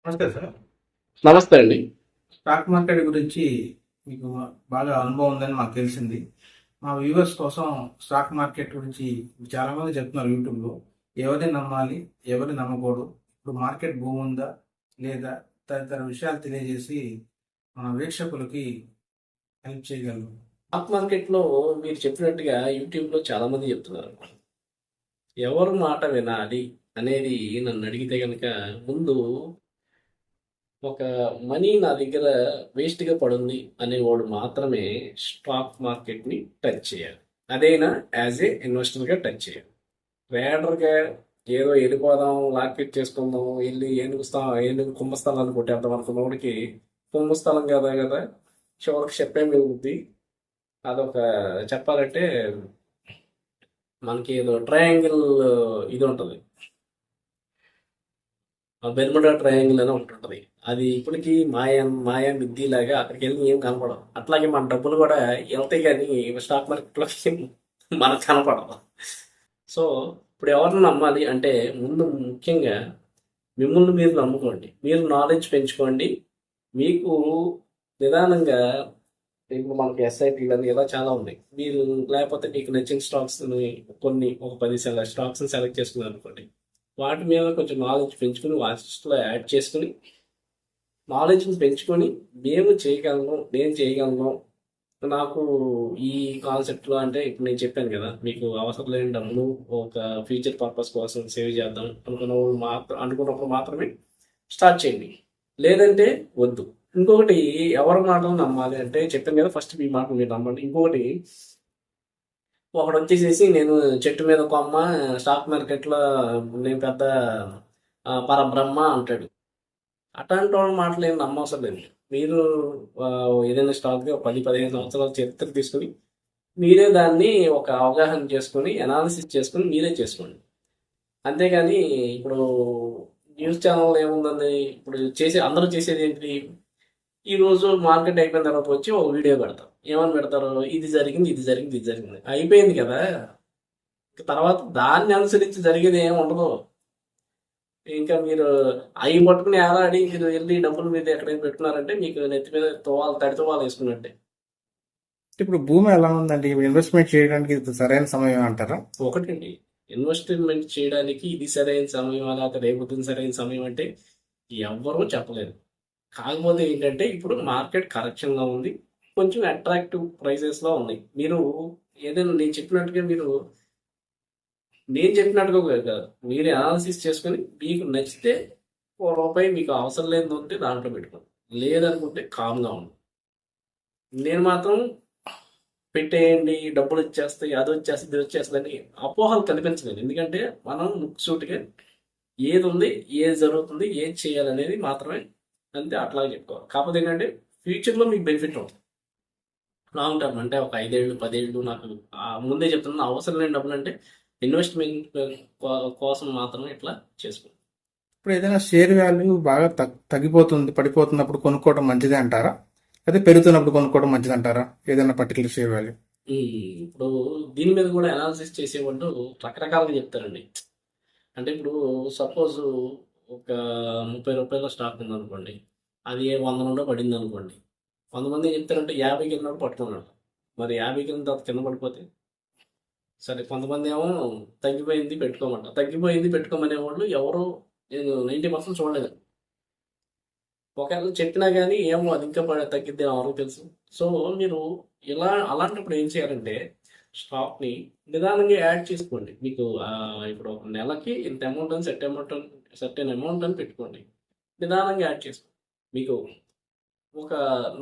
నమస్తే సార్. నమస్తే అండి. స్టాక్ మార్కెట్ గురించి మీకు బాగా అనుభవం ఉందని మాకు తెలిసింది. మా వ్యూవర్స్ కోసం స్టాక్ మార్కెట్ గురించి చాలా మంది చెప్తున్నారు యూట్యూబ్లో. ఎవరిని నమ్మాలి, ఎవరిని నమ్మకూడదు, ఇప్పుడు మార్కెట్ భూమి ఉందా లేదా, తదితర విషయాలు తెలియజేసి మన వీక్షకులకి హెల్ప్ చేయగలరు. స్టాక్ మార్కెట్‌లో మీరు చెప్పినట్టుగా యూట్యూబ్‌లో చాలామంది చెప్తున్నారు. ఎవరు మాట వినాలి అనేది నన్నడిగితే గనక ముందు ఒక మనీ నా దగ్గర వేస్ట్‌గా పడుంది అనేవాడు మాత్రమే స్టాక్ మార్కెట్‌ని టచ్ చేయాలి. అదైనా యాజ్ ఏ ఇన్వెస్టర్‌గా టచ్ చేయాలి. ట్రేడర్‌గా ఏదో వెళ్ళిపోదాం, లాక్‌పిక్ చేసుకుందాం, ఎళ్లి ఏనుగు కుంభస్థలాన్ని కొట్టేద్దాం అనుకున్నోడికి కుంభస్థలం కాదా కదా! చివరికి చెప్పే మిగులుద్ది. అదొక చెప్పాలంటే మనకి ఏదో ట్రయాంగిల్ ఇది ఉంటుంది, బెర్ముడా ట్రయాంగిల్ అని ఒకటి ఉంటుంది. అది ఇప్పటికీ మాయా మిద్ది లాగా అక్కడికి వెళ్ళి ఏం కనపడవు. అట్లాగే మన డబ్బులు కూడా వెళ్తాయి కానీ స్టాక్ మార్కెట్లోకి మనకు కనపడవు. సో ఇప్పుడు ఎవరిని నమ్మాలి అంటే ముందు ముఖ్యంగా మిమ్మల్ని మీరు నమ్ముకోండి, మీరు నాలెడ్జ్ పెంచుకోండి. మీకు నిదానంగా ఇప్పుడు మనకి ఎస్ఐపీలు అని ఇలా చాలా ఉన్నాయి. మీరు లేకపోతే మీకు నచ్చిన స్టాక్స్ని ఒక 10 స్టాక్స్ని సెలెక్ట్ చేసుకున్నారు అనుకోండి, వాటి మీద కొంచెం నాలెడ్జ్ పెంచుకొని వాటిలో యాడ్ చేసుకుని నాలెడ్జ్ని పెంచుకొని నేను చేయగలను, నాకు ఈ కాన్సెప్ట్లో అంటే ఇప్పుడు నేను చెప్పాను కదా, మీకు అవసరం లేని డబ్బులు ఒక ఫ్యూచర్ పర్పస్ కోసం సేవ్ చేద్దాం అనుకున్నప్పుడు మాత్రమే స్టార్ట్ చేయండి, లేదంటే వద్దు. ఇంకొకటి, ఎవరి మాటలు నమ్మాలి అంటే చెప్పాను కదా, ఫస్ట్ మీ మాటలు మీరు నమ్మండి. ఇంకొకటి, ఒకడు వచ్చేసేసి నేను చెట్టు మీద కొమ్మ, స్టాక్ మార్కెట్లో నేను పెద్ద పరబ్రహ్మ అంటాడు. అట్లాంటి వాళ్ళ మాటలు ఏం నమ్మవసరం లేదు. మీరు ఏదైనా స్టాక్కి ఒక 10-15 సంవత్సరాల చరిత్ర తీసుకుని మీరే దాన్ని ఒక అవగాహన చేసుకొని అనాలిసిస్ చేసుకొని మీరే చేసుకోండి. అంతేగాని ఇప్పుడు న్యూస్ ఛానల్ ఏముందండి, ఇప్పుడు అందరూ చేసేది ఏంటి, ఈరోజు మార్కెట్ అయిపోయిన తర్వాత వచ్చి ఒక వీడియో పెడతారు. ఏమని పెడతారు, ఇది జరిగింది, ఇది జరిగింది, ఇది జరిగింది, అయిపోయింది కదా. తర్వాత దాన్ని అనుసరించి జరిగేది ఏమి ఉండదు. ఇంకా మీరు అవి పట్టుకుని ఏలాడి మీరు వెళ్ళి డబ్బులు మీద ఎక్కడైనా పెట్టుకున్నారంటే మీకు నెత్తి మీద తడి తువాలు వేసుకున్నట్టే. ఇప్పుడు భూమి ఎలా ఉందండి? ఇన్వెస్ట్మెంట్ చేయడానికి ఇది సరైన సమయం అంటారా? ఒకటండి, ఇన్వెస్ట్మెంట్ చేయడానికి ఇది సరైన సమయం లేకపోతే రేపు సరైన సమయం అంటే ఎవ్వరూ చెప్పలేదు. కాకపోతే ఏంటంటే ఇప్పుడు మార్కెట్ కరెక్షన్లో ఉంది, కొంచెం అట్రాక్టివ్ ప్రైసెస్లో ఉన్నాయి. మీరు ఏదైనా నేను చెప్పినట్టుగా కాదు, మీరే అనాలిసిస్ చేసుకొని మీకు నచ్చితే రూపాయి మీకు అవసరం లేని ఉంటే దాంట్లో పెట్టుకోండి, లేదనుకుంటే కామ్గా ఉంది. నేను మాత్రం పెట్టేయండి, డబ్బులు వచ్చేస్తాయి, అది వచ్చేస్తుంది, ఇది వచ్చేస్తుంది అని అపోహలు కనిపించలేదు. ఎందుకంటే మనం ముక్సూటిగా ఏది ఉంది, ఏది జరుగుతుంది, ఏది చేయాలనేది మాత్రమే, అంతే అట్లాగే చెప్పుకోవాలి. కాకపోతే ఏంటంటే ఫ్యూచర్లో మీకు బెనిఫిట్ ఉంటుంది. లాంగ్ టర్మ్ అంటే ఒక 5 ఏళ్ళు 10 ఏళ్ళు నాకు ముందే చెప్తున్నా, అవసరం లేని డబ్బులు అంటే ఇన్వెస్ట్మెంట్ కోసం మాత్రమే ఇట్లా చేసుకోండి. ఇప్పుడు ఏదైనా షేర్ వాల్యూ బాగా తగ్గిపోతుంది, పడిపోతున్నప్పుడు కొనుక్కోవడం మంచిదే అంటారా, అదే పెరుగుతున్నప్పుడు కొనుక్కోవడం మంచిది అంటారా? ఏదైనా పర్టికులర్ షేర్ వాల్యూ ఇప్పుడు దీని మీద కూడా అనాలిసిస్ చేసేవాళ్ళు రకరకాలుగా చెప్తారండి. అంటే ఇప్పుడు సపోజ్ ఒక 30 రూపాయల స్టాక్ ఉందనుకోండి, అది 100 నుండో పడింది అనుకోండి. 100 మంది చెప్తారంటే 50కి వెళ్ళినప్పుడు పట్టుకున్నాడు. మరి 50కి వెళ్ళిన తర్వాత కింద పడిపోతే సరే. కొంతమంది ఏమో తగ్గిపోయింది పెట్టుకోమనే వాళ్ళు ఎవరు 90% చూడలేదు. ఒకవేళ చెప్పినా కానీ ఏమో అది ఇంకా తగ్గిద్ది ఎవరో తెలుసు. సో మీరు అలాంటప్పుడు ఏం చేయాలంటే స్టాక్ని నిదానంగా యాడ్ చేసుకోండి. మీకు ఇప్పుడు ఒక నెలకి ఇంత అమౌంట్ అని సర్టెన్ అమౌంట్ అని పెట్టుకోండి, నిదానంగా యాడ్ చేసుకోండి. మీకు ఒక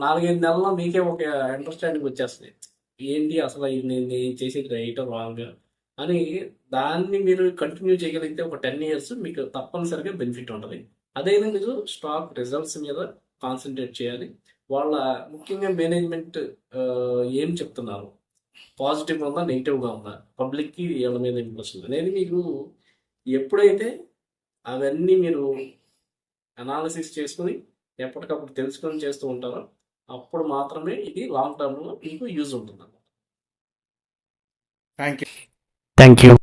4-5 నెలల్లో మీకే ఒక అండర్స్టాండింగ్ వచ్చేస్తుంది, ఏంటి అసలు నేను చేసేది రైట్ రాంగ్ అని. దాన్ని మీరు కంటిన్యూ చేయగలిగితే ఒక 10 years మీకు తప్పనిసరిగా బెనిఫిట్ ఉంటుంది. అదైనా మీరు స్టాక్ రిజల్ట్స్ మీద కాన్సన్ట్రేట్ చేయాలి. వాళ్ళ ముఖ్యంగా మేనేజ్మెంట్ ఏం చెప్తున్నారు, పాజిటివ్గా ఉందా నెగిటివ్గా ఉందా, పబ్లిక్కి వీళ్ళ మీద ఇంట్రెస్ట్ ఉంది అనేది మీకు ఎప్పుడైతే అవన్నీ మీరు అనాలిసిస్ చేసుకుని ఎప్పటికప్పుడు తెలుసుకొని చేస్తూ ఉంటారో అప్పుడు మాత్రమే ఇది లాంగ్ టర్మ్లో మీకు యూజ్ ఉంటుంది. Thank you. Thank you.